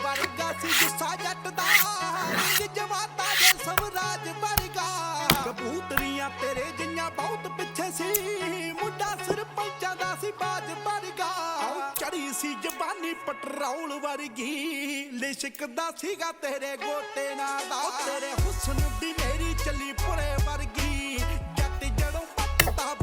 ਵਰਗਾ ਸੀ ਗੁੱਸਾ ਜੱਟ ਦਾ ਜਵਾਤਾ ਦੇ ਸਵਰਾਜ ਵਰਗਾ ਕਬੂਤਰੀਆਂ ਤੇਰੇ ਜਿਹੀਆਂ ਬਹੁਤ ਪਿੱਛੇ ਸੀ ਮੁੰਡਾ ਸਰਪੰਚਾਂ ਦਾ ਸੀ ਬਾਜ ਵਰਗਾ ਚੜੀ ਸੀ ਜਵਾਨੀ ਪਟਰੌਲ ਵਰਗੀ ਲਿਸ਼ਕਦਾ ਸੀਗਾ ਤੇਰੇ ਗੋਟੇ ਨਾਲ ਦਾ ਤੇਰੇ ਹੁਸਨ ਦੀ ਮੇਰੀ ਚੱਲੀ ਪੁਰੇ ਵਰਗੀ ਜੱਟ ਜੜੋਂ ਪੱਟਦਾ